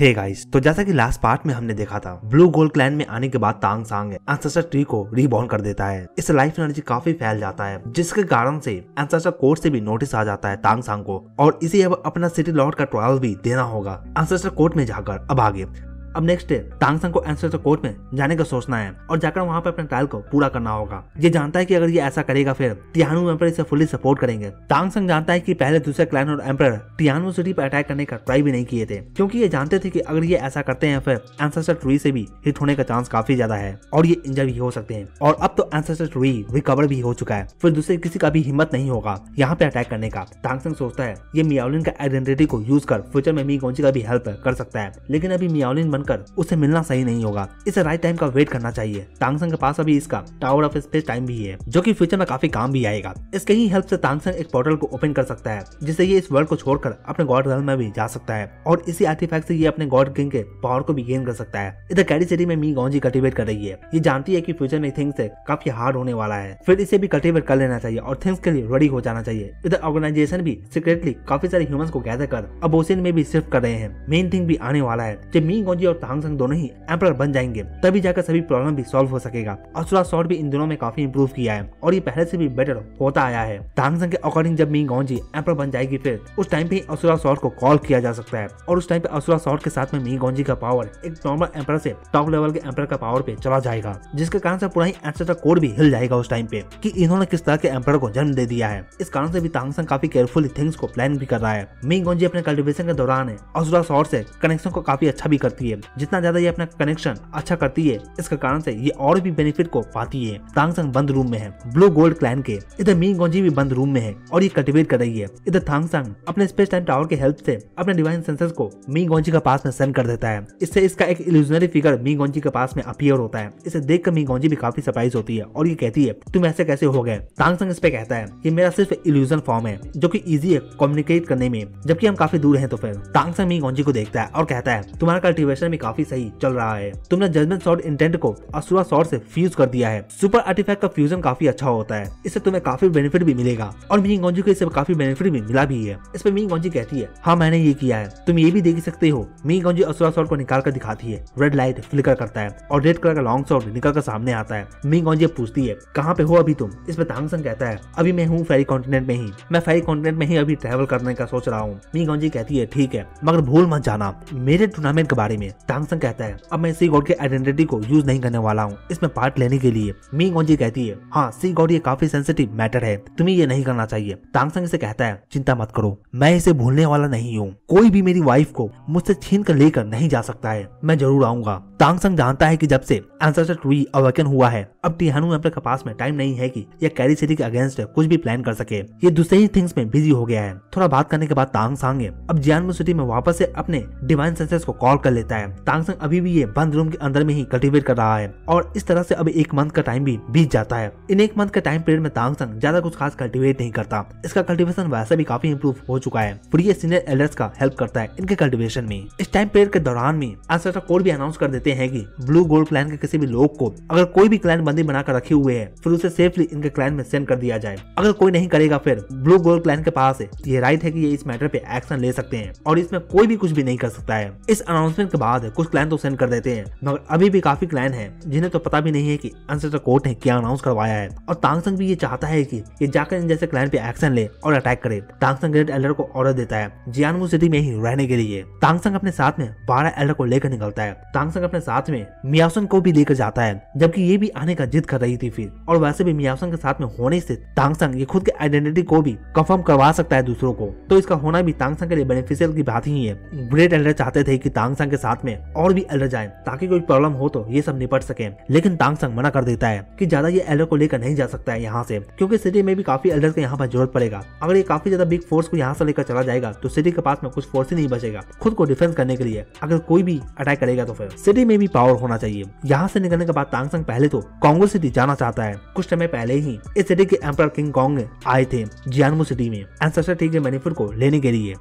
Hey guys, तो जैसा कि लास्ट पार्ट में हमने देखा था, ब्लू गोल्ड क्लैन में आने के बाद तांग सांग एंसेस्टर ट्री को रीबॉर्न कर देता है। इससे लाइफ एनर्जी काफी फैल जाता है, जिसके कारण से एंसेस्टर कोर्ट से भी नोटिस आ जाता है तांग सांग को, और इसे अब अपना सिटी लॉर्ड का ट्रायल भी देना होगा एंसेस्टर कोर्ट में जाकर। अब आगे अब नेक्स्ट डे तांग सांग को एंसेस्टर कोर्ट में जाने का सोचना है और जाकर वहां पर अपने ट्रायल को पूरा करना होगा। ये जानता है कि अगर ये ऐसा करेगा फिर टियानु एम्पर इसे फुली सपोर्ट करेंगे। तांग सांग जानता है कि पहले दूसरे क्लैन और एम्पर टियानु सिटी पर अटैक करने का ट्राई भी नहीं किए थे, क्योंकि ये जानते थे कि अगर ये ऐसा करते हैं फिर एंसेस्टर ट्री से भी हिट होने का चांस काफी ज्यादा है और ये इंजर भी हो सकते हैं। और अब तो एंसेस्टर ट्री रिकवर भी हो चुका है, फिर दूसरे किसी का भी हिम्मत नहीं होगा यहाँ पे अटैक करने का। तांग सांग सोचता है ये मियाओलिन का आइडेंटिटी को यूज कर फ्यूचर में मी गोंजी का भी हेल्प कर सकता है, लेकिन अभी मियाओलिन बनकर उसे मिलना सही नहीं होगा। इसे राइट टाइम का वेट करना चाहिए। तांग सांग के पास अभी इसका टावर ऑफ स्पेस टाइम भी है, जो कि फ्यूचर में काफी काम भी आएगा। इसके ही हेल्प से तांग सांग एक पोर्टल को ओपन कर सकता है, जिससे ये इस वर्ल्ड को छोड़कर अपने गॉड रियल्म में भी जा सकता है, और इसी आर्टिफैक्ट से ये अपने गॉड किंग के पावर को भी गेन कर सकता है। इधर कैरी सिटी में मी गोंजी कल्टीवेट कर रही है। ये जानती है कि फ्यूचर में थिंग्स से काफी हार्ड होने वाला है, फिर इसे भी कल्टीवेट कर लेना चाहिए और थिंग्स के लिए रेडी हो जाना चाहिए। इधर ऑर्गेनाइजेशन भी सीक्रेटली काफी सारे ह्यूमंस को गैदर कर अब ओशियन में भी शिफ्ट कर रहे हैं। मेन थिंग भी आने वाला है, जब मी गोंजी और तांग सांग दोनों ही एम्परर बन जाएंगे तभी जाकर सभी प्रॉब्लम भी सॉल्व हो सकेगा। असुरा सॉर्ड भी इन दिनों में काफी इंप्रूव किया है और ये पहले से भी बेटर होता आया है। तांग सांग के अकॉर्डिंग जब मी गोंजी एम्परर बन जाएगी फिर उस टाइम पे असुरा सॉर्ड को कॉल किया जा सकता है, और उस टाइम पे असुरा सॉर्ड के साथ में मी गोंजी का पावर एक नॉर्मल एम्परर से टॉप लेवल के एम्परर का पावर पे चला जाएगा, जिसके कारण से पूरा ही एंसेस्टर कोड भी हिल जाएगा उस टाइम पे कि इन्होंने किस तरह के एम्परर को जन्म दे दिया है। इस कारण से भी तांग सांग काफी केयरफुली थिंग्स को प्लान भी कर रहा है। मी गोंजी अपने कल्टीवेशन के दौरान असुरा सॉर्ड से कनेक्शन को काफी अच्छा भी करती है। जितना ज्यादा ये अपना कनेक्शन अच्छा करती है, इसके कारण से ये और भी बेनिफिट को पाती है। तांग सांग बंद रूम में है ब्लू गोल्ड क्लैन के। इधर मी गोंजी भी बंद रूम में है और ये कल्टीवेट कर रही है। इधर तांग सांग अपने स्पेस टाइम टावर के हेल्प से अपने डिवाइन सेंसर्स को मी गोंजी के पास में सेंड कर देता है। इससे इसका एक इल्यूजनरी फिगर मी गोंजी के पास में अपीयर होता है। इसे देखकर मी गोंजी भी काफी सरप्राइज होती है और ये कहती है तुम ऐसे कैसे हो गए। तांग सांग इस पे कहता है ये मेरा सिर्फ इल्यूजन फॉर्म है, जो कि इजी है कम्युनिकेट करने में, जबकि हम काफी दूर हैं। तो फिर तांग सांग मी गोंजी को देखता है और कहता है तुम्हारा कल्टीवेशन भी काफी सही चल रहा है। तुमने जजमेंट सॉर्ड इंटेंट को असुरा सॉर्ड से फ्यूज कर दिया है। सुपर आर्टिफैक्ट का फ्यूजन काफी अच्छा होता है, इससे तुम्हें काफी बेनिफिट भी मिलेगा, और मी गोंजी को इससे काफी बेनिफिट भी मिला भी है। इस पे मी गोंजी कहती है हाँ मैंने ये किया है, तुम ये भी देख सकते हो। मी गोंजी असुरा सॉर्ड को निकाल कर दिखाती है। रेड लाइट फ्लिकर करता है और रेड कलर का लॉन्ग सॉर्ड निकल कर सामने आता है। मी गोंजी पूछती है कहाँ पे हो अभी तुम। इस पे तांग सांग कहता है अभी मैं हूँ फेरी कॉन्टिनेंट में ही, मैं फेरी कॉन्टिनेंट में ही अभी ट्रैवल करने का सोच रहा हूँ। मी गोंजी कहती है ठीक है, मगर भूल मत जाना मेरे टूर्नामेंट के बारे में। तांग सांग कहता है अब मैं सी गॉड के आइडेंटिटी को यूज नहीं करने वाला हूँ इसमें पार्ट लेने के लिए। मी गोंजी कहती है हाँ सी गॉड ये काफी सेंसिटिव मैटर है, तुम्हें ये नहीं करना चाहिए। तांग सांग इसे कहता है चिंता मत करो, मैं इसे भूलने वाला नहीं हूँ। कोई भी मेरी वाइफ को मुझसे छीन कर लेकर नहीं जा सकता है, मैं जरूर आऊंगा। तांग सांग जानता है कि जब से एंसेस्टर ट्री अवेकन हुआ है, अब टियानु एम्परर के पास में टाइम नहीं है कि ये कैरी सिटी के अगेंस्ट कुछ भी प्लान कर सके। ये दूसरे ही थिंग्स में बिजी हो गया है। थोड़ा बात करने के बाद तांग सांग अब जियानमू सिटी में वापस से अपने डिवाइन सेंसेस को कॉल कर लेता है। तांग सांग अभी भी ये बंद रूम के अंदर में ही कल्टीवेट कर रहा है, और इस तरह से अभी एक मंथ का टाइम भी बीत जाता है। इन एक मंथ के टाइम पीरियड में तांग सांग ज्यादा कुछ खास कल्टीवेट नहीं करता। इसका कल्टीवेशन वैसे भी काफी इंप्रूव हो चुका है, फिर ये सीनियर एल्डर्स का हेल्प करता है इनके कल्टीवेशन में। इस टाइम पीरियड के दौरान में एंसेस्टर कोड भी अनाउंस कर देते हैं कि ब्लू गोल्ड क्लैन के किसी भी लोग को अगर कोई भी क्लैन बंदी बनाकर रखे हुए है फिर उसे सेफली इनके क्लैन में सेंड कर दिया जाए। अगर कोई नहीं करेगा फिर ब्लू गोल्ड क्लैन के पास ये राइट है कि ये इस मैटर पे एक्शन ले सकते हैं, और इसमें कोई भी कुछ भी नहीं कर सकता है। इस अनाउंसमेंट के बाद कुछ क्लैन तो सेंड कर देते हैं, मगर अभी भी काफी क्लैन है जिन्हें तो पता भी नहीं है कि एंसेस्टर कोर्ट ने क्या अनाउंस करवाया है। और तांग सांग भी ये चाहता है कि ये जाकर इन जैसे क्लैन पे एक्शन ले और अटैक करे। तांग सांग ग्रेट एल्डर को ऑर्डर देता है जियानमू सिटी में ही रहने के लिए। तांग सांग अपने साथ में 12 एल्डर को लेकर निकलता है। तांग सांग अपने साथ में मियाओसन को भी लेकर जाता है, जबकि ये भी आने का जिद कर रही थी फिर। और वैसे भी मियाओसन के साथ में होने से तांग सांग ये खुद के आइडेंटिटी को भी कंफर्म करवा सकता है दूसरों को, तो इसका होना भी तांग सांग के लिए बेनिफिशियल की बात ही है। ग्रेट एल्डर चाहते थे कि तांग सांग के साथ में और भी एल्डर जाएं ताकि कोई प्रॉब्लम हो तो ये सब निपट सके, लेकिन तांग सांग मना कर देता है कि ज्यादा ये एल्डर को लेकर नहीं जा सकता है यहाँ से, क्योंकि सिटी में भी काफी एल्डर के यहाँ पर जरूरत पड़ेगा। अगर ये काफी ज्यादा बिग फोर्स को यहाँ से लेकर चला जाएगा तो सिटी के पास में कुछ फोर्स ही नहीं बचेगा खुद को डिफेंस करने के लिए। अगर कोई भी अटैक करेगा तो फिर सिटी में भी पावर होना चाहिए। यहाँ से निकलने के बाद तांग सांग पहले तो कांगो सिटी जाना चाहता है। कुछ समय पहले ही इस सिटी के एम्परर किंग कॉन्ग आए थे जियानमू सिटी में एंसेस्टर ट्री के बेनिफिट को लेने के लिए,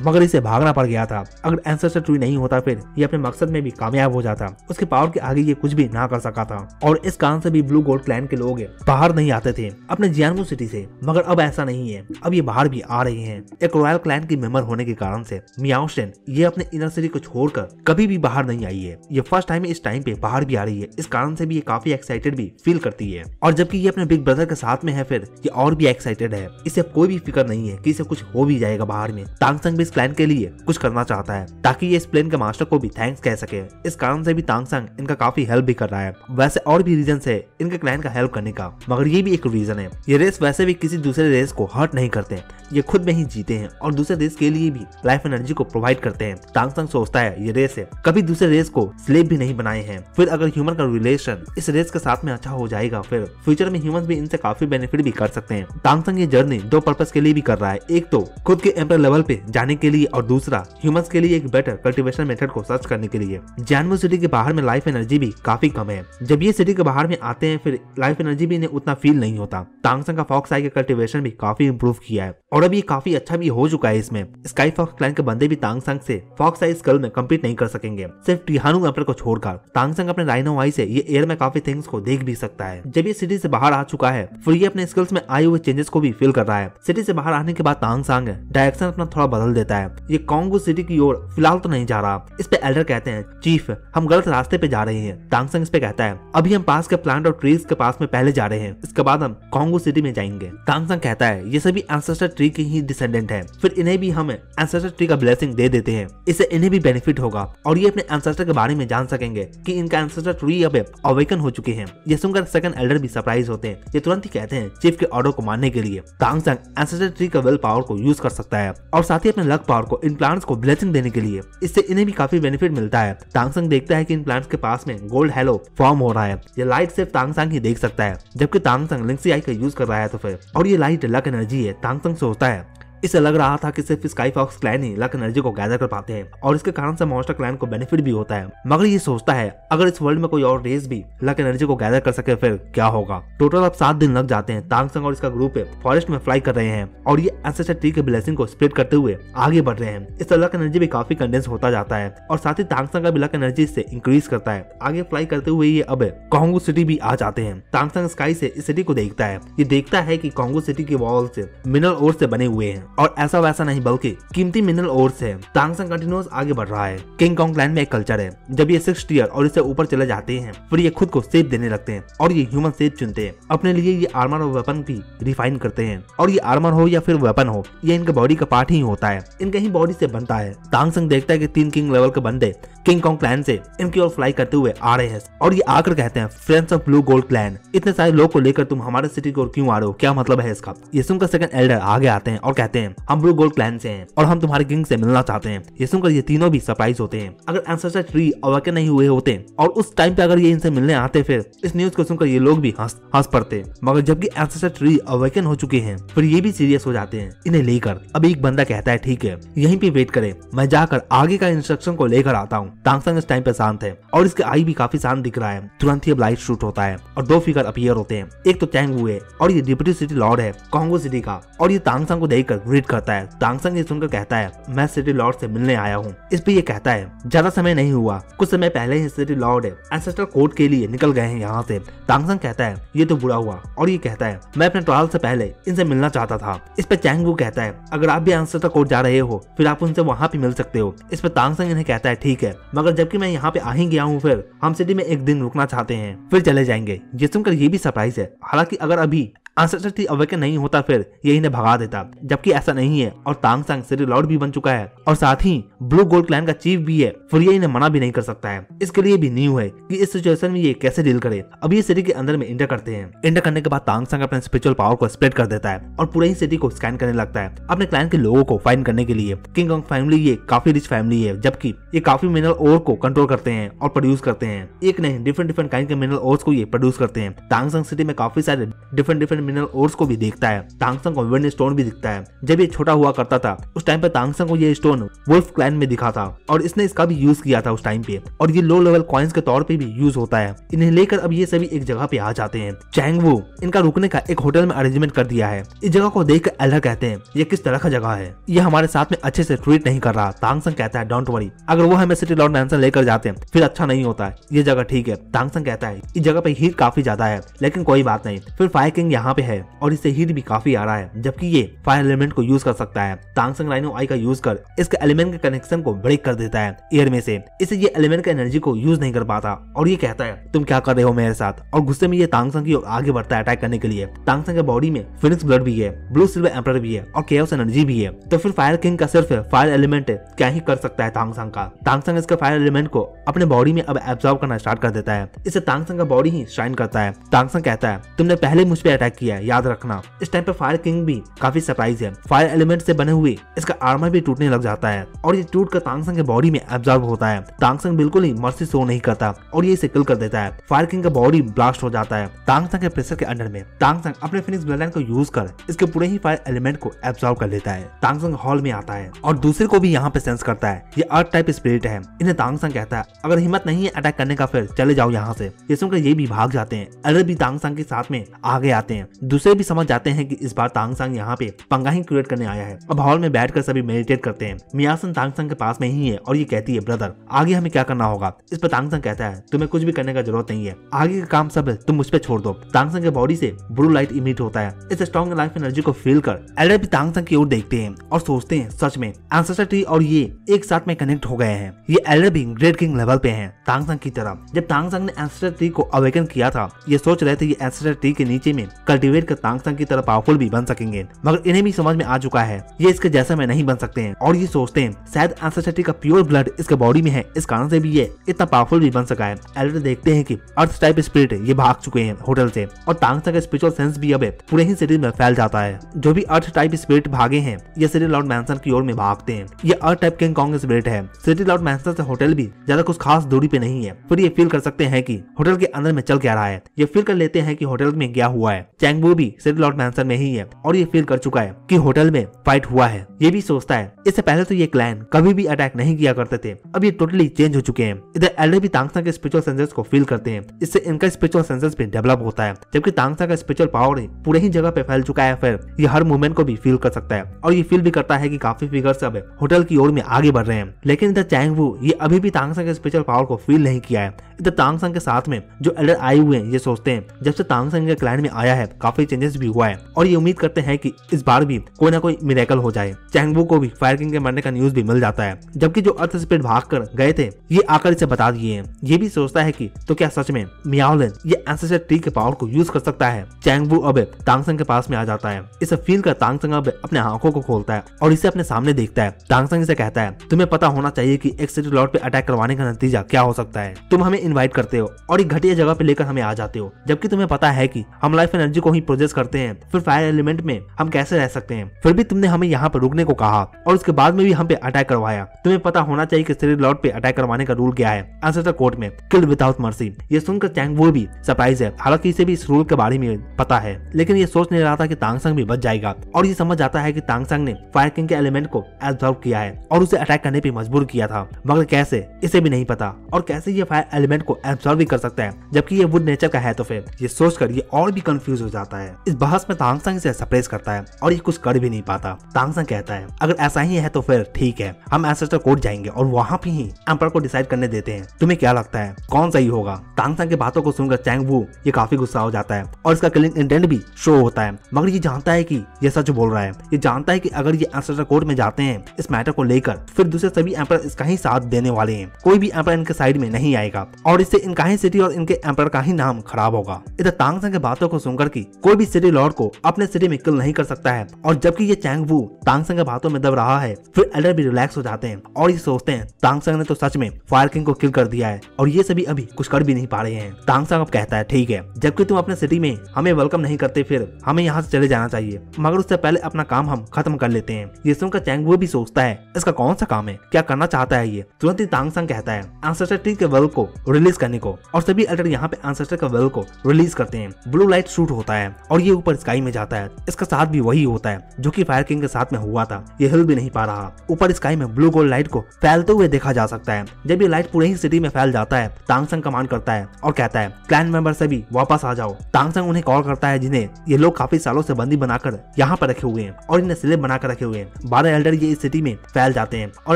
मगर इसे भागना पड़ गया था। अगर एंसेस्टर ट्री नहीं होता फिर ये अपने मकसद में भी कामयाब हो जाता। उसके पावर के आगे ये कुछ भी ना कर सका था और इस कारण से भी ब्लू गोल्ड क्लैन के लोग बाहर नहीं आते थे अपने जियानवू सिटी से। मगर अब ऐसा नहीं है, अब ये बाहर भी आ रहे हैं। एक रॉयल क्लैन की मेंबर होने के कारण से मियाओ शेन ये अपने इनर सिटी को छोड़कर कभी भी बाहर नहीं आई है। ये फर्स्ट टाइम इस टाइम पे बाहर भी आ रही है, इस कारण से भी ये काफी एक्साइटेड भी फील करती है। और जबकि ये अपने बिग ब्रदर के साथ में है फिर ये और भी एक्साइटेड है। इसे कोई भी फिक्र नहीं है कि इसे कुछ हो भी जाएगा बाहर में। तांग संग भी इस प्लान के लिए कुछ करना चाहता है ताकि ये इस प्लेन के मास्टर को भी थैंक्स कह सके। इस कारण से भी तांग संग इनका काफी हेल्प भी कर रहा है। वैसे और भी रीजन है इनके क्लैन का हेल्प करने का, मगर ये भी एक रीजन है। ये रेस वैसे भी किसी दूसरे रेस को हर्ट नहीं करते, ये खुद में ही जीते हैं और दूसरे रेस के लिए भी लाइफ एनर्जी को प्रोवाइड करते हैं। तांग संग सोचता है ये रेस है, कभी दूसरे रेस को स्लेव भी नहीं बनाए हैं। फिर अगर ह्यूमन का रिलेशन इस रेस के साथ में अच्छा हो जाएगा फिर फ्यूचर में ह्यूमंस भी इनसे काफी बेनिफिट भी कर सकते हैं। तांग संग ये जर्नी दो पर्पस के लिए भी कर रहा है, एक तो खुद के एम्पर लेवल पे जाने के लिए और दूसरा ह्यूमंस के लिए एक बेटर कल्टीवेशन मेथड को सर्च करने के लिए। जियानवू सिटी के बाहर में लाइफ एनर्जी भी काफी कम है। जब ये सिटी के बाहर में आते हैं फिर लाइफ एनर्जी भी इन्हें उतना फील नहीं होता। तांग संग का फॉक्स आई का कल्टीवेशन भी काफी इंप्रूव किया है और अब ये काफी अच्छा भी हो चुका है। इसमें स्काई फॉक्स क्लैन के बंदे भी तांग संग से फॉक्स आई स्कल में कम्पीट नहीं कर सकेंगे, सिर्फ टिहानु एम्पर को छोड़कर। तांग संग अपने राइनो आई से ये एयर में काफी थिंग्स को देख भी सकता है। जब ये सिटी से बाहर आ चुका है फिर ये अपने स्किल्स में आए हुए चेंजेस को भी फील कर रहा है। सिटी से बाहर आने के बाद तांग संग डायरेक्शन अपना थोड़ा बदल देता है। ये कोंगू सिटी की ओर फिलहाल तो नहीं जा रहा। इस पे एल्डर कहते हैं चीफ हम गलत रास्ते पे जा रहे हैं। तांग संग इस पे कहता है अभी हम पास के प्लांट और ट्रीज के पास में पहले जा रहे हैं, इसके बाद हम कोंगू सिटी में जाएंगे। तांग संग कहता है ये सभी एंसेस्टर ट्री के ही डिसेंडेंट है, फिर इन्हें भी हम एंसेस्टर ट्री का ब्लेसिंग दे देते हैं, इससे इन्हें भी बेनिफिट होगा और ये अपने एंसेस्टर के बारे में जान सकेंगे कि इनका एंसेस्टर ट्री अब अवेकन हो चुके हैं। ये सुनकर सेकंड एल्डर भी सरप्राइज होते हैं। ये तुरंत ही कहते हैं चीफ के ऑर्डर को मानने के लिए। तांग संग एंसेस्टर ट्री का विल पावर को यूज कर सकता है और साथ ही अपने लक पावर को इन प्लांट्स को ब्लेसिंग देने के लिए, इससे इन्हें भी काफी बेनिफिट मिलता है। तांग संग देखता है कि इन प्लांट्स के पास में गोल्ड हेलो फॉर्म हो रहा है। ये लाइट सिर्फ तांग संग ही देख सकता है, जबकि तांग संग लिंक्सी आई का यूज कर रहा है तो फिर और ये लाइट लक एनर्जी है। तांग संग सोचता है इसे लग रहा था कि सिर्फ स्काई फॉक्स क्लैन ही लक एनर्जी को गैदर कर पाते हैं और इसके कारण से मॉन्स्टर क्लैन को बेनिफिट भी होता है। मगर ये सोचता है अगर इस वर्ल्ड में कोई और रेस भी लक एनर्जी को गैदर कर सके फिर क्या होगा। टोटल अब 7 दिन लग जाते हैं। तांग संग और इसका ग्रुप फॉरेस्ट में फ्लाई कर रहे हैं और ये एंसेस्टर ट्री के ब्लेसिंग को स्प्रेड करते हुए आगे बढ़ रहे हैं। इससे लक एनर्जी भी काफी कंडेंस होता जाता है और साथ ही तांग संग का भी लक एनर्जी से इंक्रीज करता है। आगे फ्लाई करते हुए ये अब कोंगू सिटी भी आ जाते हैं। तांग संग स्काई से इस सिटी को देखता है। ये देखता है कि कोंगू सिटी के वॉल्स मिनरल ओर से बने हुए हैं और ऐसा वैसा नहीं बल्कि कीमती मिनरल ओर्स है। तांग संग कंटिन्यूअस आगे बढ़ रहा है। किंग कॉन्ग क्लैन में एक कल्चर है, जब ये 6th टियर और इससे ऊपर चले जाते हैं फिर ये खुद को सेफ देने लगते हैं और ये ह्यूमन सेफ चुनते हैं। अपने लिए ये आर्मर और वेपन भी रिफाइन करते हैं और ये आर्मर हो या फिर वेपन हो ये इनके बॉडी का पार्ट ही होता है, इनके ही बॉडी से बनता है। तांग संग देखता है कि 3 किंग लेवल के बंदे किंग कॉन्ग क्लैन से इनकी ओर फ्लाई करते हुए आ रहे हैं और ये आकर कहते हैं friends of blue gold clan, इतने सारे लोग को लेकर तुम हमारे सिटी की ओर क्यों आ रहे हो, क्या मतलब है इसका। ये सुनकर सेकंड एल्डर आगे आते हैं और कहते हैं हम ब्लू गोल्ड क्लैन से हैं और हम तुम्हारे किंग से मिलना चाहते हैं। ये सुनकर ये तीनों भी सरप्राइज होते हैं। अगर एंसेस्टर ट्री अवेकन नहीं हुए होते और उस टाइम पे अगर ये इनसे मिलने आते फिर इस न्यूज को सुनकर ये लोग भी हंस पड़ते, मगर जबकि एंसेस्टर ट्री अवेकन हो चुके हैं फिर ये भी सीरियस हो जाते हैं इन्हें लेकर। अब एक बंदा कहता है ठीक है यहीं पे वेट करे, मैं जाकर आगे का इंस्ट्रक्शन को लेकर आता हूँ। तांग संग इस टाइम पे शांत है और इसके आई भी काफी शांत दिख रहा है। तुरंत ही अब लाइट शूट होता है और 2 फिगर अपीयर होते हैं। एक तो चैंग वू है और ये डिप्टी सिटी लॉर्ड है कोंगू सिटी का और ये तांग संग को देखकर ग्रीट करता है। तांग संग ये सुनकर कहता है मैं सिटी लॉर्ड से मिलने आया हूँ। इस पे ये कहता है ज्यादा समय नहीं हुआ, कुछ समय पहले ही सिटी लॉर्ड एंसेस्टर कोर्ट के लिए निकल गए हैं यहाँ से। तांग संग कहता है ये तो बुरा हुआ और ये कहता है मैं अपने ट्रायल से पहले इनसे मिलना चाहता था। इस पे चैंग वू कहता है अगर आप भी एंसेस्टर कोर्ट जा रहे हो फिर आप उनसे वहाँ पे मिल सकते हो। इस पे तांग संग इन्हें कहता है ठीक है, मगर जबकि मैं यहाँ पे आ ही गया हूँ फिर हम सिटी में एक दिन रुकना चाहते हैं फिर चले जाएंगे। ये सुनकर ये भी सरप्राइज है। हालांकि अगर अभी एंसेस्टर ट्री अवेकन नहीं होता फिर ये इन्हें भगा देता, जबकि ऐसा नहीं है और तांग संग सिटी लॉर्ड भी बन चुका है और साथ ही ब्लू गोल्ड क्लैन का चीफ भी है, फिर ये इन्हें मना भी नहीं कर सकता है। इसके लिए भी न्यू है कि इस सिचुएशन में ये कैसे डील करे। अब ये सिटी के अंदर में एंटर करते हैं। एंटर करने के बाद तांग संग अपने स्पिरिचुअल पावर को स्प्रेड कर देता है और पूरे ही सिटी को स्कैन करने लगता है अपने क्लैन के लोगों को फाइंड करने के लिए। किंग कॉन्ग फैमिली ये काफी रिच फैमिली है, जबकि ये काफी मिनरल ओर को कंट्रोल करते हैं और प्रोड्यूस करते हैं। एक नहीं डिफरेंट काइंड के मिनरल ओर्स को ये प्रोड्यूस करते हैं। तांग संग सिटी में काफी सारे डिफरेंट मिनरल ओर्स को भी देखता है। तांगसंग को विंड स्टोन भी दिखता है। जब ये छोटा हुआ करता था उस टाइम पे तांगसंग को ये स्टोन वुल्फ क्लैन में दिखा था और इसने इसका भी यूज किया था उस टाइम पे, और ये लो लेवल कॉइन्स के तौर पे भी यूज होता है। इन्हें लेकर अब ये सभी एक जगह पे आ जाते हैं। चैंग वू इनका रुकने का एक होटल में अरेंजमेंट कर दिया है। इस जगह को देखकर एल्डर कहते हैं ये किस तरह का जगह है, ये हमारे साथ में अच्छे से ट्रीट नहीं कर रहा। तांगसंग कहता है डोंट वरी, अगर वो हमें सिटी लॉर्ड मैंसन लेकर जाते हैं फिर अच्छा नहीं होता है, ये जगह ठीक है। तांगसंग कहता है इस जगह पे हीट काफी ज्यादा है लेकिन कोई बात नहीं, फिर फायर किंग यहाँ पे है और इससे हीट भी काफी आ रहा है, जबकि ये फायर एलिमेंट को यूज कर सकता है। तांगसंग राइनो आई का यूज कर इसके एलिमेंट के कनेक्शन को ब्रेक कर देता है एयर में से, इससे ये एलिमेंट का एनर्जी को यूज नहीं कर पाता और ये कहता है तुम क्या कर रहे हो मेरे साथ, और गुस्से में ये तांगसंग की ओर आगे बढ़ता है अटैक करने के लिए। तांगसंग के बॉडी में फिनिक्स ब्लड भी है, ब्लू सिल्वर एम्परर भी है और केओस एनर्जी भी है, तो फिर फायर किंग का सिर्फ फायर एलिमेंट क्या ही कर सकता है तांगसंग का। तांगसंग इसका फायर एलिमेंट को अपने बॉडी में अब एब्जॉर्ब करना स्टार्ट कर देता है, इससे तांगसंग का बॉडी ही शाइन करता है। तांगसंग कहता है तुमने पहले मुझ पे अटैक किया है, याद रखना। इस टाइम पे फायर किंग भी काफी सरप्राइज है, फायर एलिमेंट से बने हुए इसका आर्मर भी टूटने लग जाता है और ये टूट कर तांगसंग के बॉडी में एब्जॉर्ब होता है। तांगसंग बिल्कुल ही मर्सी शो नहीं करता और ये इसे किल कर देता है। फायर किंग का बॉडी ब्लास्ट हो जाता है तांगसंग के प्रेशर के अंडर में। तांगसंग अपने फिनिक्स ब्लड लाइन को यूज कर इसके पूरे ही फायर एलिमेंट को एब्जॉर्ब कर लेता है। तांगसंग हॉल में आता है और दूसरे को भी यहाँ पे सेंस करता है, ये अर्थ टाइप स्पिरिट है। इन्हें तांगसंग कहता है अगर हिम्मत नहीं है अटैक करने का फिर चले जाओ यहाँ से। ये सुनकर ये भी भाग जाते हैं। एल्डर भी तांगसंग के साथ में आगे आते हैं। दूसरे भी समझ जाते हैं कि इस बार तांगसंग यहाँ पे पंगा ही क्रिएट करने आया है। अब हॉल में बैठकर सभी मेडिटेट करते हैं। मियासन तांगसंग के पास में ही है और ये कहती है ब्रदर आगे हमें क्या करना होगा। इस पर तांगसंग कहता है तुम्हें कुछ भी करने का जरूरत नहीं है, आगे का काम सब तुम मुझ पे छोड़ दो। तांगसंग के बॉडी से ब्लू लाइट इमिट होता है। इस स्ट्रॉन्ग लाइफ एनर्जी को फील कर एल्डर भी तांगसंग की ओर देखते हैं और सोचते हैं सच में एंसेस्टर ट्री और ये एक साथ में कनेक्ट हो गए हैं। ये एल्डर भी ग्रेट किंग लेवल पे हैं तांगसंग की तरह। जब तांगसंग ने एंसेस्टर ट्री को अवेकन किया था ये सोच रहे थे ये एंसेस्टर ट्री के नीचे में कल्टीवेट कर तांगसंग की तरह पावरफुल भी बन सकेंगे, मगर इन्हें भी समझ में आ चुका है ये इसके जैसा में नहीं बन सकते हैं और ये सोचते हैं शायद एंसेस्टर ट्री का प्योर ब्लड इसके बॉडी में है, इस कारण से भी ये इतना पावरफुल भी बन सका है। एल्डर देखते हैं कि अर्थ टाइप स्पिरिट ये भाग चुके हैं होटल से और तांगसंग का स्पिरिचुअल सेंस भी अब पूरे ही सिटी में फैल जाता है। जो भी अर्थ टाइप स्पिरिट भागे हैं ये सिटी लॉर्ड मैंसन की ओर में भागते हैं। ये अर्थ टाइप किंग कॉन्ग स्पिरिट है। सिटी लॉर्ड मैंसन से होटल भी ज्यादा कुछ खास दूरी पे नहीं है, फिर ये फील कर सकते हैं कि होटल के अंदर में चल क्या रहा है। ये फील कर लेते हैं कि होटल में क्या हुआ है। चैंग वू भी सिटी लॉर्ड मैंसन में ही है और ये फील कर चुका है कि होटल में फाइट हुआ है। ये भी सोचता है इससे पहले तो ये क्लैन कभी भी अटैक नहीं किया करते थे, अब ये टोटली चेंज हो चुके हैं। इधर एल्डर भी तांगसंग के स्पिरिचुअल सेंसेस को फील करते हैं, इससे इनका स्पिरिचुअल सेंसेस भी डेवलप होता है, जबकि तांगसंग का स्पिरिचुअल पावर पूरे ही जगह पे फैल चुका है। फिर ये हर मूवमेंट को भी फील कर सकता है और ये फील भी करता है कि काफी फिगर्स अब होटल की ओर में आगे बढ़ रहे हैं। लेकिन इधर चैंग वू ये अभी भी तांगसंग के स्पिरिचुअल पावर को फील नहीं किया है। इधर तांगसंग के साथ में जो एल्डर आए हुए हैं ये सोचते हैं जब से तांगसंग के क्लैन में आया है काफी चेंजेस भी हुआ है और ये उम्मीद करते हैं कि इस बार भी कोई ना कोई मिरेकल हो जाए। चैंग वू को भी फायर किंग के मरने का न्यूज भी मिल जाता है, जबकि जो अर्थ स्पिरिट भाग कर गए थे ये आकर इसे बता दिए हैं। ये भी सोचता है कि तो क्या सच में मियाओलिन ये एंसेस्टर ट्री के पावर को यूज कर सकता है। चैंग वू अब तांगसंग के पास में आ जाता है। इसे फील कर तांगसंग अब अपने आंखों को खोलता है और इसे अपने सामने देखता है। तांगसंग इसे कहता है तुम्हें पता होना चाहिए कि एक सिटी लॉर्ड पे अटैक करवाने का नतीजा क्या हो सकता है। तुम हमें इनवाइट करते हो और एक घटिया जगह पे लेकर हमें आ जाते हो, जबकि तुम्हें पता है कि हम लाइफ एनर्जी को ही प्रोजेक्ट करते हैं, फिर फायर एलिमेंट में हम कैसे रह सकते हैं। फिर भी तुमने हमें यहाँ पर रुकने को कहा और उसके बाद में भी हम पे अटैक करवाया। तुम्हें पता होना चाहिए कि सिटी लॉर्ड पे अटैक करवाने का रूल क्या है, एंसेस्टर कोर्ट में किल विदाउट मर्सी। ये सुनकर चैंग वू भी सरप्राइज है, हालांकि इसे भी इस रूल के बारे में पता है, लेकिन ये सोच नहीं रहा था कि तांगसंग भी बच जाएगा और ये समझ जाता है कि तांगसंग ने फायर किंग के एलिमेंट को एब्जॉर्ब किया है और उसे अटैक करने पे मजबूर किया था, मगर कैसे इसे भी नहीं पता और कैसे ये फायर एलिमेंट को एब्जॉर्ब भी कर सकता है जबकि ये वुड नेचर का है। तो फिर ये सोचकर ये और भी कंफ्यूज हो जाता है। इस बहस में तांगसंग इसे सरप्राइज करता है और ये कुछ कर भी नहीं पाता। तांगसंग कहता है अगर ऐसा ही है तो फिर ठीक है, हम एंसेस्टर कोर्ट जाएंगे और वहाँ पे ही एम्पर को डिसाइड करने देते हैं। तुम्हें क्या लगता है कौन सही होगा? तांगसंग की बातों को सुनकर चैंग वू ये काफी गुस्सा हो जाता है और इसका किलिंग इंटेंट भी शो होता है, मगर ये जानता है कि ये सच बोल रहा है। ये जानता है कि अगर ये एंसेस्टर कोर्ट में जाते हैं इस मैटर को लेकर फिर दूसरे सभी एम्पर इसका ही साथ देने वाले हैं, कोई भी एम्पर इनके साइड में नहीं आएगा और इससे इनका ही सिटी और इनके एम्पर का ही नाम खराब होगा। इधर तांगसंग की बातों को सुनकर कि कोई भी सिटी लॉर्ड को अपने सिटी में किल नहीं कर सकता है और जबकि ये चैंग वू तांगसंग के बातों में दब रहा है, फिर एल्डर भी रिलैक्स हो जाते हैं और ये सोचते हैं तांगसंग ने तो सच में फायर किंग को किल कर दिया है और ये सभी अभी कुछ कर भी नहीं पा रहे हैं। तांगसंग अब कहता है ठीक है, जबकि तुम अपने सिटी में हमें वेलकम नहीं करते फिर हमें यहाँ से चले जाना चाहिए, मगर उससे पहले अपना काम हम खत्म कर लेते हैं। ये सुनकर चैंग वू भी सोचता है इसका कौन सा काम है, क्या करना चाहता है ये। तुरंत ही तांगसंग कहता है एंसेस्टर ट्री के वेल को रिलीज करने को और सभी एल्डर यहाँ पे एंसेस्टर का वेल को रिलीज करते हैं। ब्लू लाइट शूट होता होता है और ये ऊपर स्काई में जाता है। इसका साथ भी वही होता है जो कि फायर किंग के साथ में हुआ था। ये हिल भी नहीं पा रहा। ऊपर स्काई में ब्लू गोल्ड लाइट को फैलते हुए देखा जा सकता है। जब ये लाइट पूरे ही सिटी में फैल जाता है, तांग संग कमांड करता है और कहता है क्लैन मेंबर सभी वापस आ जाओ। तांग संग उन्हें कॉल करता है जिन्हें ये लोग काफी सालों से बंदी बनाकर यहाँ पर रखे हुए हैं और इन्हें स्लेव बनाकर रखे हुए हैं। 12 एल्डर ये इस सिटी में फैल जाते हैं और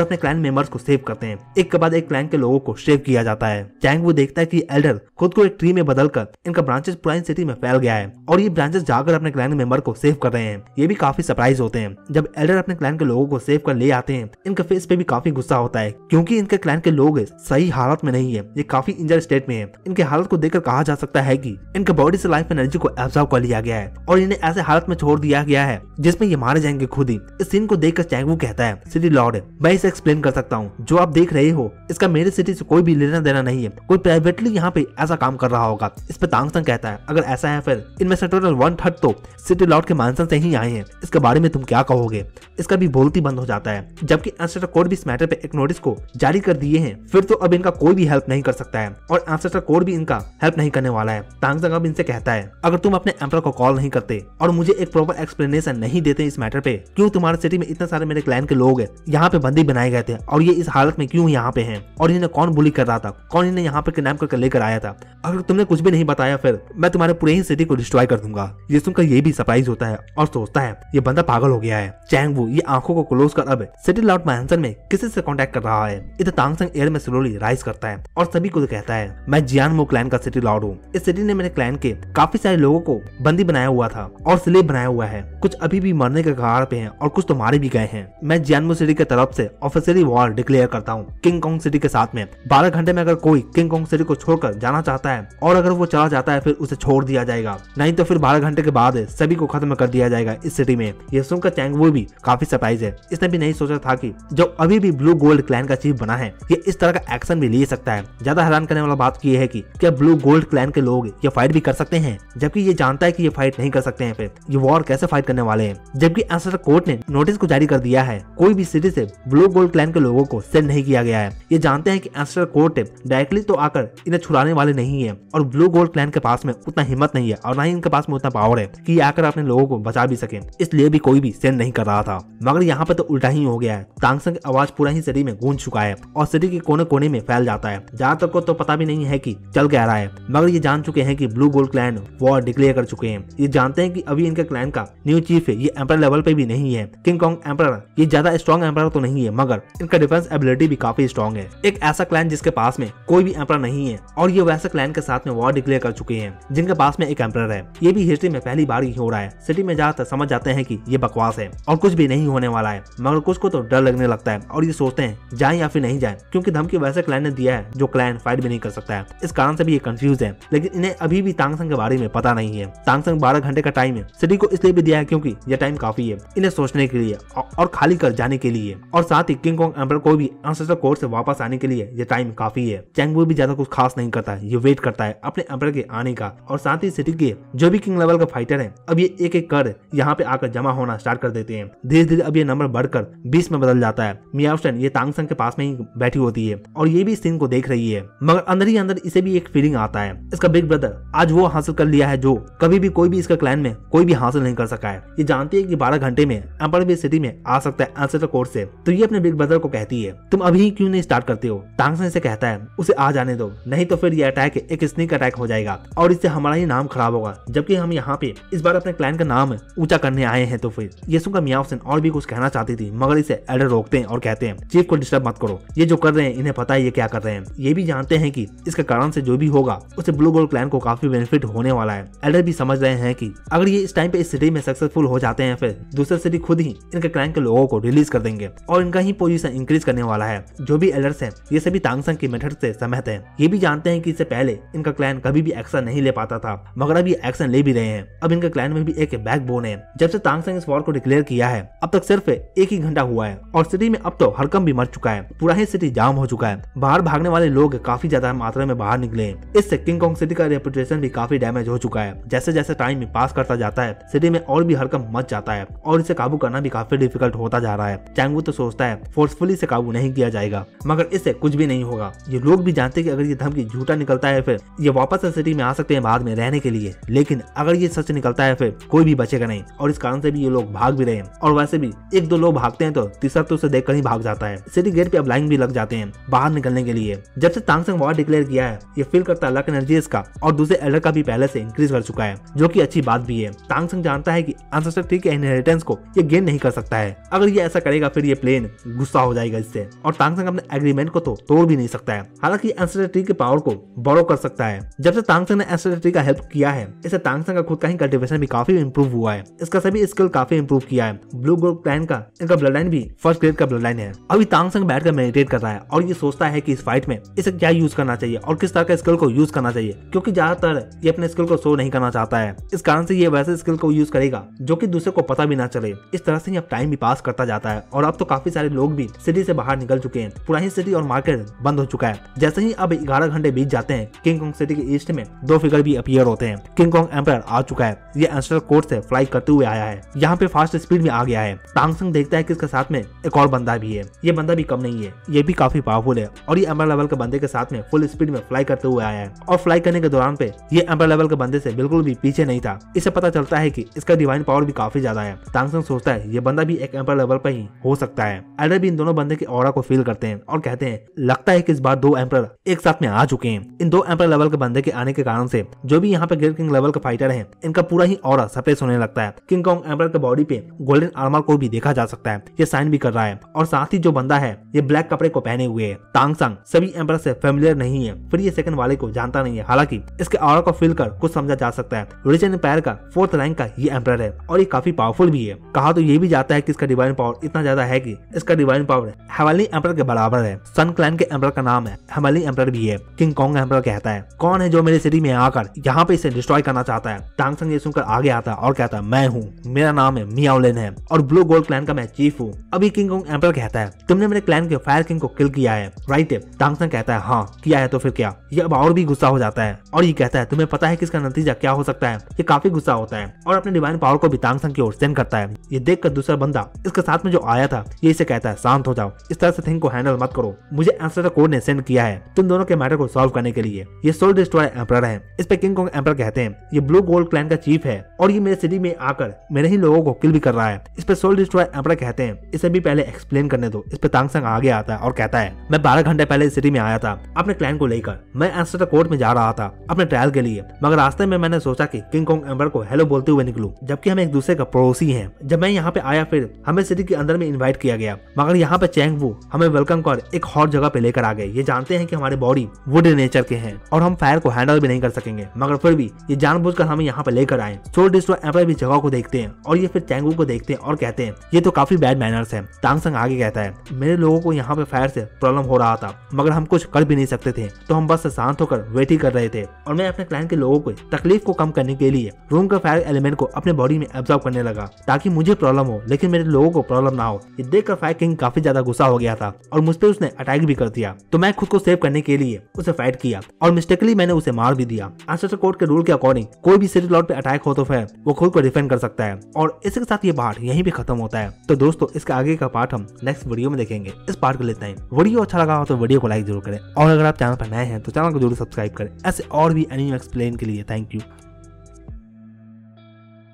अपने क्लैन मेंबर्स को सेव करते हैं। एक के बाद एक क्लैन के लोगों को सेव किया जाता है। चैंग वो देखता है कि एल्डर खुद को एक ट्री में बदलकर इनका ब्रांचेस पुरानी सिटी में फैल गया है और ये ब्रांचेस जाकर अपने क्लैन मेंबर को सेव कर रहे हैं। ये भी काफी सरप्राइज होते हैं जब एल्डर अपने क्लैन के लोगों को सेव कर ले आते हैं। इनके फेस पे भी काफी गुस्सा होता है क्योंकि इनके क्लैन के लोग सही हालत में नहीं है। ये काफी इंजर्ड स्टेट में है। इनके हालत को देखकर कहा जा सकता है कि इनके बॉडी से लाइफ एनर्जी को एब्जॉर्ब कर लिया गया है और इन्हें ऐसे हालत में छोड़ दिया गया है जिसमें ये मारे जाएंगे खुद ही। इस सीन को देखकर चैंग वू कहता है सिटी लॉर्ड मैं इसे एक्सप्लेन कर सकता हूँ। जो आप देख रहे हो इसका मेरे सिटी से कोई भी लेना देना नहीं है। कोई प्राइवेटली यहाँ पे ऐसा काम कर रहा होगा। इस पे तांग संग कहता है अगर ऐसा है फिर इनमें से टोटल 1/3 तो सिटी लॉर्ड के मानसन से ही आए हैं। इसके बारे में तुम क्या कहोगे? इसका भी बोलती बंद हो जाता है। जबकि एंसेस्टर कोड भी इस मैटर पे एक नोटिस को जारी कर दिए हैं। फिर तो अब इनका कोई भी हेल्प नहीं कर सकता है और एंसेस्टर कोड भी इनका हेल्प नहीं करने वाला है। तांग संग अब इनसे कहता है अगर तुम अपने एम्परर को कॉल नहीं करते और मुझे एक प्रॉपर एक्सप्लेनेशन नहीं देते इस मैटर पे क्यों तुम्हारे सिटी में इतने सारे मेरे क्लैन के लोग यहाँ पे बंदी बनाए गए थे और ये इस हालत में क्यों यहाँ पे हैं और इन्हें कौन बुली कर रहा था, कौन इन्हें यहाँ पे किडनैप करके लेकर आया था, अगर तुमने कुछ भी नहीं बताया फिर मैं तुम्हारे पूरे ही सिटी को डिस्ट्रॉय कर दूंगा। ये सुनकर ये भी सरप्राइज होता है और सोचता है ये बंदा पागल हो गया है। चैंग वू ये आंखों को क्लोज कर अब सिटी लॉर्ड मैंसन में किसी से कांटेक्ट कर रहा है। इधर तांग संग एयर में स्लोली राइज करता है और सभी को कहता है मैं जियानमो क्लैन का सिटी लॉर्ड हूँ। इस सिटी ने मेरे क्लैन के काफी सारे लोगों को बंदी बनाया हुआ था और स्लेव बनाया हुआ है। कुछ अभी भी मरने के कगार पे हैं और कुछ तो मारे भी गए हैं। मैं जियानमो सिटी की तरफ से ऑफिशियली वॉर डिक्लेयर करता हूँ किंग कॉन्ग सिटी के साथ में। 12 घंटे में अगर कोई किंग कॉन्ग सिटी को छोड़कर जाना चाहता है और अगर वो चला जाता है फिर उसे छोड़ दिया जाएगा, नहीं तो फिर 12 घंटे के बाद सभी को खत्म कर दिया जाएगा इस सिटी में। यह सुनकर चैंग वू भी काफी सरप्राइज है। इसने भी नहीं सोचा था कि जो अभी भी ब्लू गोल्ड क्लैन का चीफ बना है ये इस तरह का एक्शन भी ले सकता है। ज्यादा हैरान करने वाला बात ये है कि क्या ब्लू गोल्ड क्लैन के लोग ये फाइट भी कर सकते हैं, जबकि ये जानता है कि ये फाइट नहीं कर सकते हैं। फिर ये वॉर कैसे फाइट करने वाले हैं, जबकि एंसेस्टर कोर्ट ने नोटिस को जारी कर दिया है कोई भी सिटी से ब्लू गोल्ड क्लैन के लोगों को सेंड नहीं किया गया है। ये जानते हैं कि एंसेस्टर कोर्ट डायरेक्टली तो आकर इन्हें छुड़ाने वाले नहीं है और ब्लू गोल्ड क्लैन के पास में उतना हिम्मत नहीं है और ना ही इनके पास में उतना पावर है कि ये आकर अपने लोगों को बचा भी सके। इसलिए भी कोई भी सेंड नहीं कर रहा था। मगर यहाँ पे तो उल्टा ही हो गया है। तांग संग की आवाज पूरा ही सिटी में गूंज चुका है और सिटी के कोने कोने में फैल जाता है। ज्यादातर को तो पता भी नहीं है कि चल क्या रहा है, मगर ये जान चुके हैं कि blue gold clan war declare कर चुके हैं। ये जानते हैं कि अभी इनके क्लैन का न्यू चीफ है ये एम्परर लेवल पे भी नहीं है। किंग कॉन्ग एम्परर ये ज्यादा स्ट्रॉन्ग एम्परर तो नहीं है मगर इनका डिफेंस एबिलिटी भी काफी स्ट्रॉन्ग है। एक ऐसा क्लैन जिसके पास में कोई भी एम्परर नहीं है और ये वैसे क्लैन के साथ में वॉर डिक्लेयर कर चुके हैं जिनके पास में एक एम्परर है। ये भी हिस्ट्री में पहली बार ही हो रहा है। सिटी में जाकर समझ जाते हैं कि ये बकवास है और कुछ भी नहीं होने वाला है, मगर कुछ को तो डर लगने लगता है और ये सोचते हैं जाए या फिर नहीं जाए, क्योंकि धमकी वैसे क्लैन ने दिया है जो क्लैन फाइट भी नहीं कर सकता है। इस कारण से भी ये कंफ्यूज है, लेकिन इन्हें अभी भी तांग संग के बारे में पता नहीं है। तांग संग 12 घंटे का टाइम है सिटी को इसलिए भी दिया है क्योंकि ये टाइम काफी है इन्हें सोचने के लिए और खाली कर जाने के लिए, और साथ ही किंग कॉन्ग एम्परर को भी एंसेस्टर कोर्ट से वापस आने के लिए ये टाइम काफी है। चैंग वू भी ज्यादा कुछ खास नहीं करता है। ये वेट करता है अपने एम्परर के आने का और साथ ही सिटी के जो भी किंग लेवल का फाइटर है अब ये एक एक कर यहाँ पे आकर जमा होना स्टार्ट कर देते हैं। धीरे धीरे अब ये नंबर बढ़कर 20 में बदल जाता है। मियाओशन ये तांग संग के पास में ही बैठी होती है और ये भी इस सीन को देख रही है, मगर अंदर ही अंदर इसे भी एक फीलिंग आता है इसका बिग ब्रदर आज वो हासिल कर लिया है जो कभी भी कोई भी इसका क्लैन में कोई भी हासिल नहीं कर सका है। ये जानती है कि 12 घंटे में एम्परर भी सिटी में आ सकता है एंसेस्टर कोर्ट से, तो ये अपने बिग ब्रदर को कहती है तुम अभी ही क्यों नहीं स्टार्ट करते हो। तांग संग इसे कहता है उसे आ जाने दो, नहीं तो फिर ये अटैक एक स्नीक अटैक हो जाएगा और इससे हमारा ही नाम खराब होगा, जबकि हम यहाँ पे इस बार अपने क्लैन का नाम ऊंचा करने आए हैं। तो फिर ये सुनकर मियाओशन और भी कुछ कहना चाहती थी, मगर इसे एल्डर रोकते हैं और कहते हैं चीफ को डिस्टर्ब मत करो, ये जो कर रहे हैं इन्हें पता है ये क्या कर रहे हैं। ये भी जानते हैं कि इसके कारण से जो भी होगा उससे ब्लू गोल्ड क्लैन को काफी बेनिफिट होने वाला है। एल्डर भी समझ रहे हैं कि अगर ये इस टाइम पे इस सिटी में सक्सेसफुल हो जाते हैं फिर दूसरे सिटी खुद ही इनके क्लैन के लोगों को रिलीज कर देंगे और इनका ही पोजीशन इंक्रीज करने वाला है। जो भी एल्डर्स हैं ये सभी तांग संग की मेथड से सहमत हैं। ये भी जानते हैं कि इससे पहले इनका क्लैन कभी भी एक्शन नहीं ले पाता था, मगर अब ये एक्शन ले भी रहे हैं। अब इनके क्लैन में भी एक बैकबोन है। जब से तांग संग इस वॉर को डिक्लेयर किया है अब तक सिर्फ 1 ही घंटा हुआ है और सिटी में अब तो हरकम भी मर चुका है। पूरा ही सिटी जाम हो चुका है। बाहर भागने वाले लोग काफी ज्यादा मात्रा में बाहर निकले हैं। इससे किंग कॉन्ग सिटी का रेपुटेशन भी काफी डैमेज हो चुका है। जैसे जैसे टाइम पास करता जाता है सिटी में और भी हरकम मच जाता है और इसे काबू करना भी काफी डिफिकल्ट होता जा रहा है। चैंग वू तो सोचता है फोर्सफुली से काबू नहीं किया जाएगा, मगर इससे कुछ भी नहीं होगा। ये लोग भी जानते हैं कि अगर ये धमकी झूठा निकलता है फिर ये वापस से सिटी में आ सकते हैं बाद में रहने के लिए, लेकिन लेकिन अगर ये सच निकलता है फिर कोई भी बचेगा नहीं, और इस कारण से भी ये लोग भाग भी रहे हैं। और वैसे भी एक दो लोग भागते हैं तो तीसरा तो उसे देखकर ही भाग जाता है। सिटी गेट पे अब लाइन भी लग जाते हैं बाहर निकलने के लिए। जब से तांगसंग वॉर डिक्लेयर किया है, ये फील करता है लक एनर्जी इसका और दूसरे एल्डर का भी पहले से इंक्रीज कर चुका है, जो कि अच्छी बात भी है। तांगसंग जानता है कि एंसेस्टर ट्री के इनहेरिटेंस को ये गेन नहीं कर सकता है। अगर ये ऐसा करेगा फिर ये प्लेन गुस्सा हो जाएगा इससे, और तांगसंग अपने एग्रीमेंट को तो तोड़ भी नहीं सकता है। हालांकि एंसेस्टर ट्री के पावर को बोरो कर सकता है। जब से तांगसंग ने एंसेस्टर ट्री का हेल्प किया है, इससे तांगसंग का खुद का ही कल्टीवेशन भी काफी इंप्रूव हुआ है। इसका सभी स्किल काफी इंप्रूव किया है। ब्लू गोल्ड क्लैन का इनका ब्लड लाइन भी फर्स्ट ग्रेड का ब्लड लाइन है। अभी तांगसंग बैठकर मेडिटेट कर रहा है और ये सोचता है कि इस फाइट में इसे क्या यूज करना चाहिए और किस तरह का स्किल को यूज करना चाहिए, क्योंकि ज्यादातर ये अपने स्किल को शो नहीं करना चाहता है। इस कारण से ये वैसे स्किल को यूज करेगा जो कि दूसरे को पता भी ना चले। इस तरह से अब टाइम भी पास करता जाता है और अब तो काफी सारे लोग भी सिटी से बाहर निकल चुके हैं। पूरा ही सिटी और मार्केट बंद हो चुका है। जैसे ही अब 11 घंटे बीत जाते हैं, किंग कॉन्ग सिटी के ईस्ट में 2 फिगर भी अपीयर होते हैं। किंग कॉन्ग एम्पायर आ चुका है। ये एंसेस्टर कोर्ट से फ्लाई करते हुए आया है। यहाँ पे फास्ट स्पीड में आ गया है। तांगसंग देखता है कि इसके साथ में एक और बंदा भी है। ये बंदा भी कम नहीं है, ये भी काफी पावरफुल है और ये एम्पायर लेवल के बंदे के साथ में फुल स्पीड में फ्लाई करते हुए आया है। और फ्लाई करने के दौरान पे ये एम्पायर लेवल के बंदे से बिल्कुल भी पीछे नहीं था। इसे पता चलता है कि इसका डिवाइन पावर भी काफी ज्यादा है। तांगसंग सोचता है ये बंदा भी एक एम्पायर लेवल पर ही हो सकता है। एल्डर भी इन दोनों बंदे के ऑरा को फील करते हैं और कहते हैं लगता है कि इस बार 2 एम्पायर एक साथ में आ चुके हैं। इन 2 एम्पायर लेवल के बंदे के आने के कारण से जो भी यहाँ पे ग्रेट किंग लेवल के फाइटर हैं, इनका पूरा ही ऑरा सप्रेस होने लगता है। किंग कॉन्ग एम्पायर के बॉडी पे गोल्डन आर्मर को भी देखा जा सकता है। ये साइन भी कर रहा है और साथ ही जो बंदा है ये ब्लैक कपड़े को पहने हुए है। तांगसंग सभी एम्पायर से फेमिलियर नहीं है, फिर ये सेकंड वाले को जानता नहीं है। हालांकि इसके ऑरा को फील कर कुछ समझा जा सकता है। रिचन एम्पायर का 4th रैंक का ये एम्पायर है और ये काफी पावरफुल भी है। कहा तो ये भी जाता है कि इसका डिवाइन पावर इतना ज्यादा है कि इसका डिवाइन पावर हेवनली एम्पायर के बराबर है। सन क्लैन के एम्पायर का नाम है हेवनली एम्पायर भी है। किंग कॉन्ग एम्पायर कहता है कौन है जो मेरे सिटी में आकर यहाँ पे इसे डिस्ट्रॉय करना चाहता है। तांगसंग ये सुनकर आगे आता है और कहता है मैं हूँ, मेरा नाम है मियाओलिन है और ब्लू गोल्ड क्लैन का मैं चीफ हूँ। अभी किंग कॉन्ग एम्पायर कहता है तुमने मेरे क्लैन के फायर किंग को किल किया है, राइट है। तांगसंग कहता है हाँ किया है, तो फिर क्या। ये अब और भी गुस्सा हो जाता है और ये कहता है तुम्हें पता है कि इसका नतीजा क्या हो सकता है। ये काफी गुस्सा होता है और अपने डिवाइन पावर को भी तांगसंग की ओर सेंड करता है। ये देखकर दूसरा बंदा इसके साथ में जो आया था ये इसे कहता है शांत हो जाओ, इस तरह से थिंग को हैंडल मत करो। मुझे एंसेस्टर कोड ने सेंड किया है तुम दोनों के मैटर को सॉल्व करने के लिए। ये सोल डिस्ट्रॉयर एम्परर है। इस पे किंग कॉन्ग एम्परर कहते हैं ये ब्लू गोल्ड क्लैन का चीफ है और ये मेरे सिटी में आकर मेरे ही लोगों को किल भी कर रहा है। इस पे सोल डिस्ट्रॉयर एम्परर कहते हैं इसे भी पहले एक्सप्लेन करने दो। इस पे तांगसंग आगे आता है और कहता है मैं 12 घंटे पहले इस सिटी में आया था अपने क्लैन को लेकर। मैं एंसेस्टर कोर्ट में जा रहा था अपने ट्रायल के लिए, मगर रास्ते में मैंने सोचा कि किंग कॉन्ग एम्परर को हेलो बोलते हुए निकलूं, जबकि हम एक दूसरे का पड़ोसी हैं। जब मैं यहाँ पे आया फिर हमें सिटी के अंदर में इन्वाइट किया गया, मगर यहाँ पे चैंग वू हमें वेलकम कर एक हॉट जगह पे लेकर आ गए। ये जानते हैं कि हमारे बॉडी वुड नेचर के हैं और हम फायर को हैंडल भी नहीं कर सकेंगे, मगर फिर भी ये जानबूझकर हमें यहाँ पे लेकर आए। सोल डिस्ट्रॉयर एम्परर भी जगह को देखते हैं और ये फिर चैंग वू को देखते हैं और कहते हैं ये तो काफी बैड मैनर्स है। तांगसंग आगे कहता है मेरे लोगों को यहाँ पे फायर से प्रॉब्लम हो रहा था, मगर हम कुछ कर भी नहीं सकते थे, तो हम बस शांत होकर वेट ही कर रहे थे और मैं अपने क्लाइंट के लोगों को तकलीफ को कम करने के लिए रूम का फायर एलिमेंट को अपने बॉडी में एब्जॉर्ब करने लगा ताकि मुझे प्रॉब्लम हो लेकिन मेरे लोगों को प्रॉब्लम ना हो। ये देखकर फायर किंग काफी ज्यादा गुस्सा हो गया था और मुझ पे उसने अटैक भी कर दिया, तो मैं खुद को सेव करने के लिए उसे फाइट किया और मिस्टेकली मैंने उसे मार भी दिया। एंसेस्टर कोड के रूल के अकॉर्डिंग कोई भी सिटी लॉर्ड पे अटैक हो तो फिर वो खुद को डिफेंड कर सकता है और इसी के साथ ये पार्ट यहीं पे खत्म होता है। तो दोस्तों इसके आगे का पार्ट हम नेक्स्ट वीडियो में देखेंगे। इस पार्ट को लेते हैं। वीडियो अच्छा लगा हो तो वीडियो को लाइक जरूर करें और अगर आप चैनल पर नए हैं तो चैनल को जरूर सब्सक्राइब करें ऐसे और भी एनीमे एक्सप्लेन के लिए। Thank you.